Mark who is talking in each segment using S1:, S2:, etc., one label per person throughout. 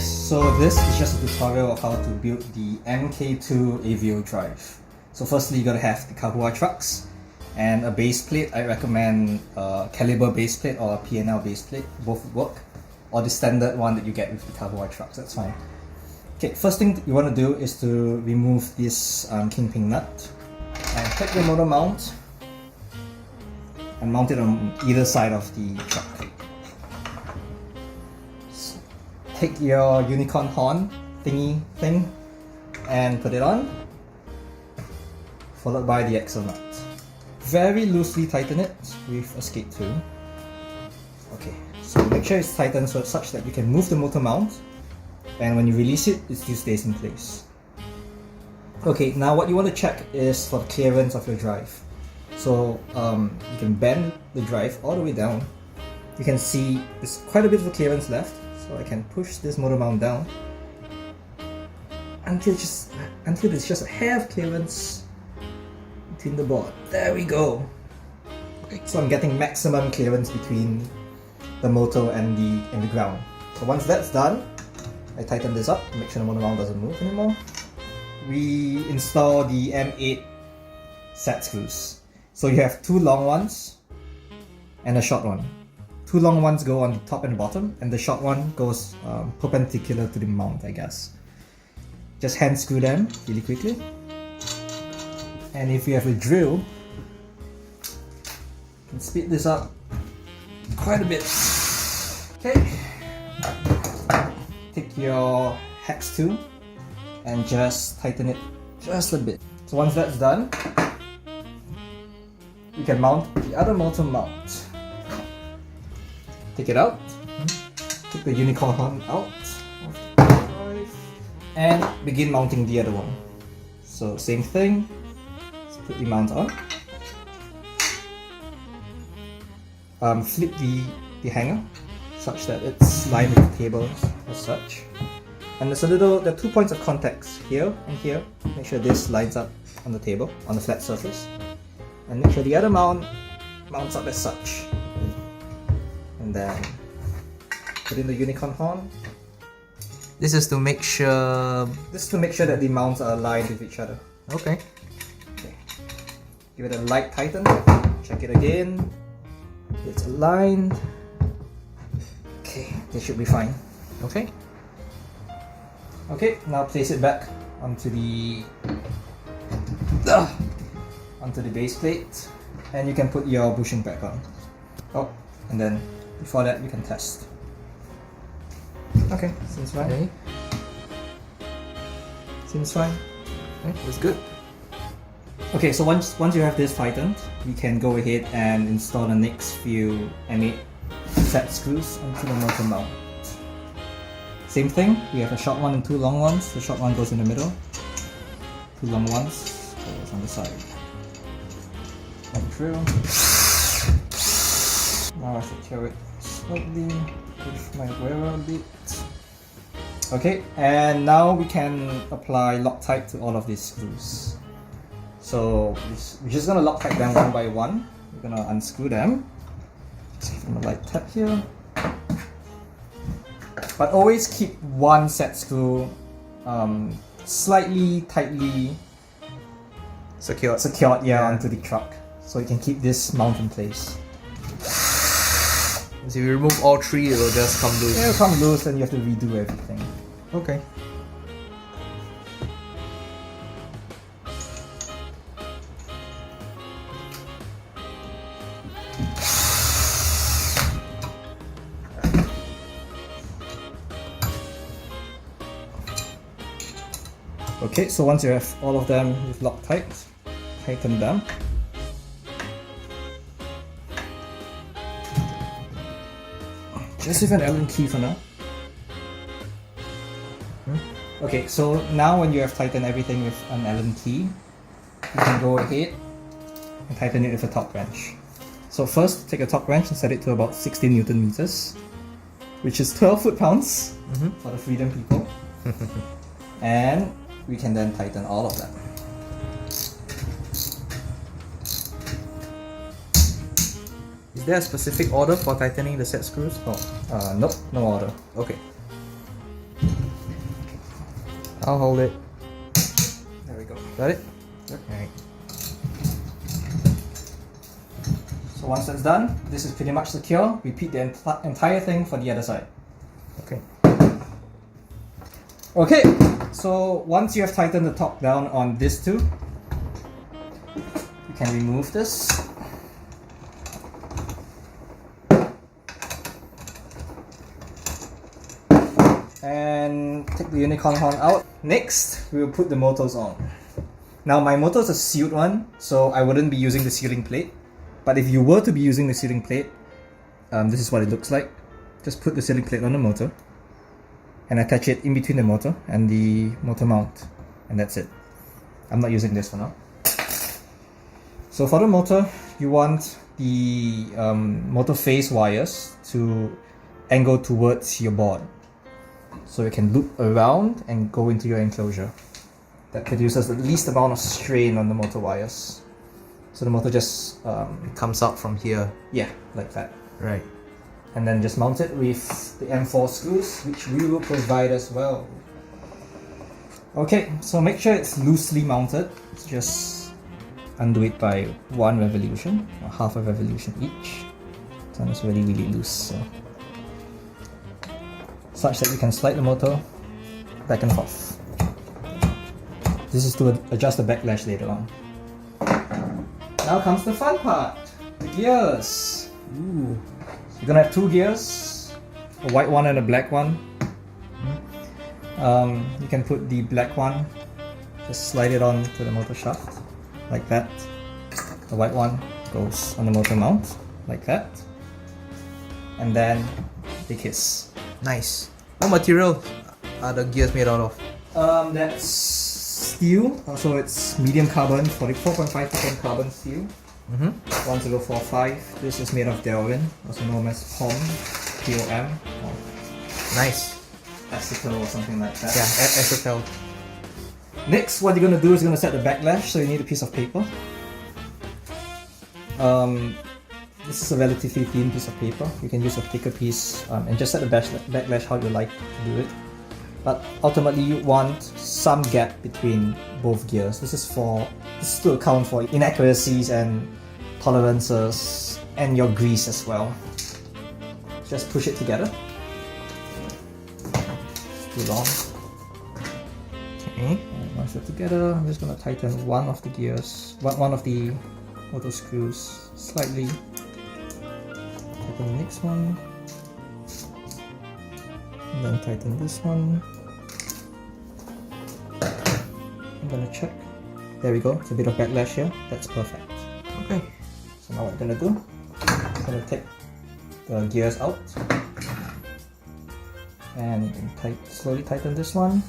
S1: so this is just a tutorial of how to build the MK2 Avio Drive. So firstly, you gotta have the carburetor trucks and a base plate. I recommend a caliber base plate or a P&L base plate, both would work. Or the standard one that you get with the carburetor trucks, that's fine. Okay, first thing you want to do is to remove this kingpin nut. And take the motor mount and mount it on either side of the truck. So take your unicorn horn thingy thing and put it on, followed by the axle nut. Very loosely tighten it with a skate tool. Okay, so make sure it's tightened such that you can move the motor mount, and when you release it, it still stays in place. Okay, now what you want to check is for the clearance of your drive. So you can bend the drive all the way down. You can see there's quite a bit of clearance left, so I can push this motor mount down until there's just a hair of clearance between the board. There we go. Okay, so I'm getting maximum clearance between the motor and the ground. So once that's done, I tighten this up to make sure the motor mount doesn't move anymore. We install the M8 set screws. So you have two long ones and a short one. Two long ones go on the top and the bottom, and the short one goes perpendicular to the mount, I guess. Just hand screw them really quickly. And if you have a drill, you can speed this up quite a bit. Okay. Take your hex tool and just tighten it just a bit. So once that's done, you can mount the other motor mount. Take it out, take the unicorn horn out, and begin mounting the other one. So same thing, let's put the mount on. Flip the hanger such that it's lined with the table as such. And there are 2 points of contact here and here. Make sure this lines up on the table, on the flat surface. And make sure the other mount mounts up as such. And then put in the unicorn horn.
S2: This is to make sure...
S1: This is to make sure that the mounts are aligned with each other.
S2: Okay.
S1: Give it a light tighten. Check it again. It's aligned. Okay, this should be fine.
S2: Okay.
S1: Okay, now place it back onto the base plate, and you can put your bushing back on. Oh, and then before that you can test. Okay, seems fine.
S2: Okay.
S1: Seems fine.
S2: Okay, that's good.
S1: Okay, so once you have this tightened, we can go ahead and install the next few M8 set screws onto the motor mount. Same thing, we have a short one and two long ones. The short one goes in the middle. Two long ones goes on the side. And drill. Now I secure it slightly with my wearer a bit. Okay, and now we can apply Loctite to all of these screws. So we're just gonna Loctite them one by one. We're gonna unscrew them. Just give them a light tap here. But always keep one set screw slightly tightly
S2: Secured.
S1: onto the truck, so you can keep this mount in place.
S2: So if you remove all three, it will just come loose.
S1: It'll come loose and you have to redo everything.
S2: Okay.
S1: Okay, so once you have all of them with Loctite, tighten them. Just with an Allen key for now. Okay, so now when you have tightened everything with an Allen key, you can go ahead and tighten it with a torque wrench. So first, take a torque wrench and set it to about 16 Newton meters, which is 12 foot-pounds for the freedom people. And we can then tighten all of them.
S2: Is there a specific order for tightening the set screws?
S1: Oh, nope, no order.
S2: Okay. I'll hold it.
S1: There we go.
S2: Got it?
S1: Yep.
S2: Alright.
S1: So once that's done, this is pretty much secure. Repeat the entire thing for the other side.
S2: Okay.
S1: Okay, so once you have tightened the top down on this too, you can remove this. And take the unicorn horn out. Next, we will put the motors on. Now my motor is a sealed one, so I wouldn't be using the sealing plate. But if you were to be using the sealing plate, this is what it looks like. Just put the sealing plate on the motor and attach it in between the motor and the motor mount, and that's it. I'm not using this for now. So for the motor, you want the motor phase wires to angle towards your board, so it can loop around and go into your enclosure. That produces the least amount of strain on the motor wires. So the motor just
S2: It comes out from here.
S1: yeah, like that.
S2: Right.
S1: And then just mount it with the M4 screws, which we will provide as well. Okay, so make sure it's loosely mounted. Just undo it by 1 revolution, or half a revolution each. So it's really loose. So. Such that you can slide the motor back and forth. This is to adjust the backlash later on. Now comes the fun part, the gears.
S2: Ooh.
S1: You're gonna have 2 gears, a white one and a black one. You can put the black one, just slide it on to the motor shaft, like that. The white one goes on the motor mount, like that. And then they kiss.
S2: Nice. What material are the gears made out of?
S1: That's steel, so it's medium carbon, 44.5% carbon steel. 1045. This is made of Delrin, also known as POM, POM, or
S2: Nice.
S1: acetal or something like that.
S2: Yeah, acetal.
S1: Next, what you're gonna do is you're gonna set the backlash, so you need a piece of paper. This is a relatively thin piece of paper. You can use a thicker piece and just set the backlash how you like to do it. But ultimately, you want some gap between both gears. This is to account for inaccuracies and tolerances and your grease as well. Just push it together. It's too long.
S2: Okay.
S1: And once they're together, I'm just gonna tighten one of the gears, one of the motor screws slightly. Tighten the next one. And then tighten this one. I'm gonna check. There we go. It's a bit of backlash here. That's perfect.
S2: Okay.
S1: So now what I'm gonna do, I'm gonna take the gears out and slowly tighten this one.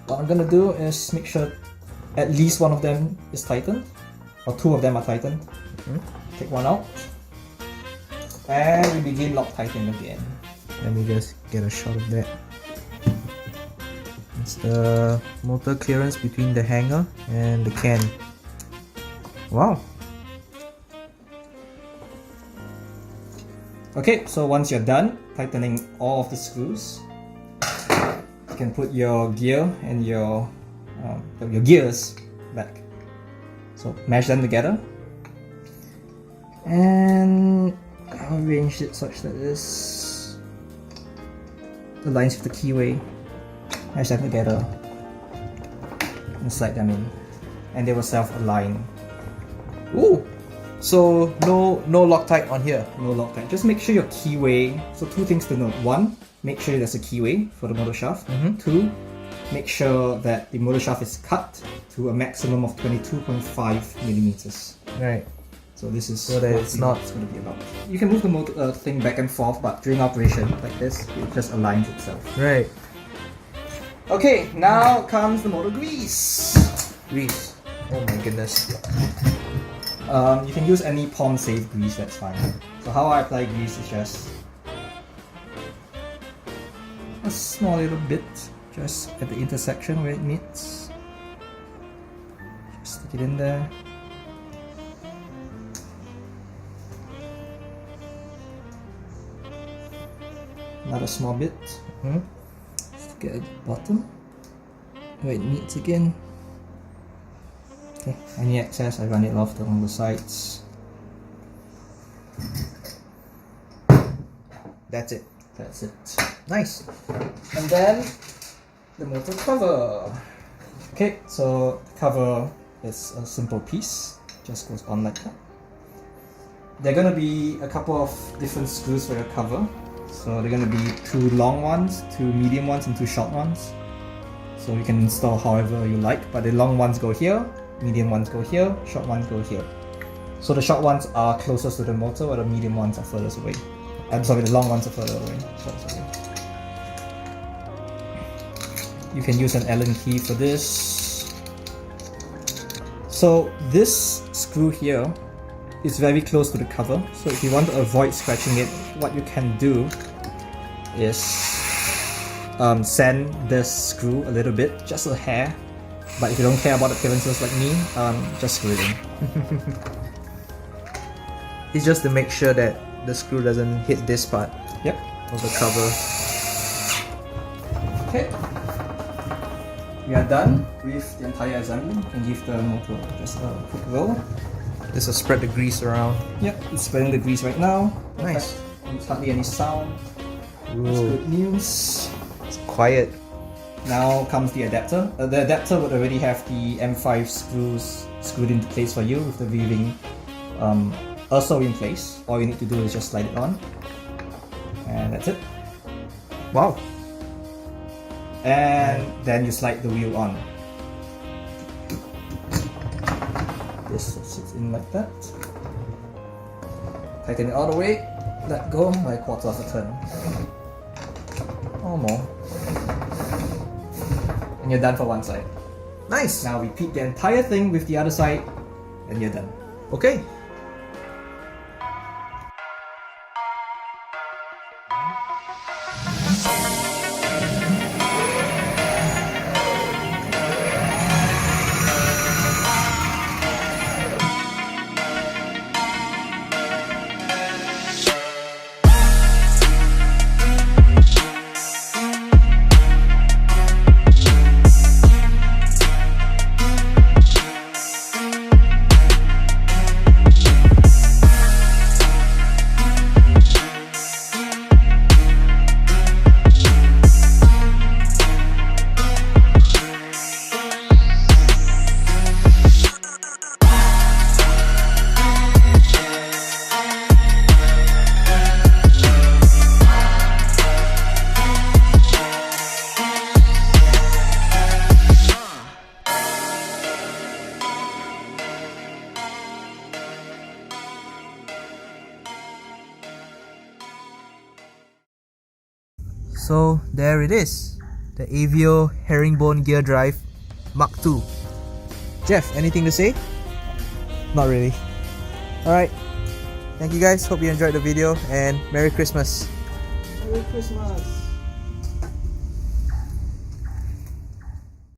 S1: What I'm gonna do is make sure at least one of them is tightened, or 2 of them are tightened. Take one out, and we begin Loctiting again.
S2: Let me just get a shot of that. It's the motor clearance between the hanger and the can. Wow.
S1: Okay, so once you're done tightening all of the screws, you can put your gear and your gears back. So mash them together and arrange it such that this aligns with the keyway. Mash them together and slide them in, and they will self-align.
S2: Ooh. So no Loctite on here.
S1: No Loctite. Just make sure your keyway. So 2 things to note. 1, make sure there's a keyway for the motor shaft. 2, make sure that the motor shaft is cut to a maximum of 22.5 millimeters.
S2: Right.
S1: So this is
S2: So that it's not
S1: going to be about. You can move the motor thing back and forth, but during operation like this, it just aligns itself.
S2: right.
S1: Okay, now comes the motor grease.
S2: Grease. Oh my goodness.
S1: You can use any POM safe grease, that's fine. So how I apply grease is just a small little bit, just at the intersection where it meets. Just stick it in there. Another small bit. get at the bottom where it meets again. Okay, any excess I run it off along the sides.
S2: That's it.
S1: That's it.
S2: Nice.
S1: And then the motor cover. Okay, so the cover is a simple piece, just goes on like that. There are going to be a couple of different screws for your cover. So they're going to be 2 long ones, 2 medium ones, and 2 short ones. So you can install however you like, but the long ones go here, medium ones go here, short ones go here. So the short ones are closest to the motor, while the medium ones are furthest away. I'm sorry, the long ones are further away. Sorry. You can use an Allen key for this. So this screw here is very close to the cover. So if you want to avoid scratching it, what you can do is sand this screw a little bit, just a hair. But if you don't care about appearances like me, just screw it in.
S2: It's just to make sure that the screw doesn't hit this part
S1: Yep.
S2: of the cover.
S1: Okay. We are done with the entire assembly. You can give the motor just a quick roll.
S2: This will spread the grease around.
S1: Yep, it's spreading the grease right now.
S2: Nice.
S1: There's hardly any sound. That's
S2: Ooh,
S1: good news.
S2: it's quiet.
S1: Now comes the adapter. The adapter would already have the M5 screws screwed into place for you with the V-ring also in place. All you need to do is just slide it on. And that's it.
S2: Wow.
S1: And then you slide the wheel on. This sits in like that. Tighten it all the way. Let go by 1/4 of a turn. Or more. And you're done for one side.
S2: Nice.
S1: Now repeat the entire thing with the other side, and you're done.
S2: Okay. So there it is, the Avio Herringbone Gear Drive Mark II. Jeff, anything to say? Not really. Alright, thank you guys, hope you enjoyed the video and Merry Christmas.
S1: Merry Christmas!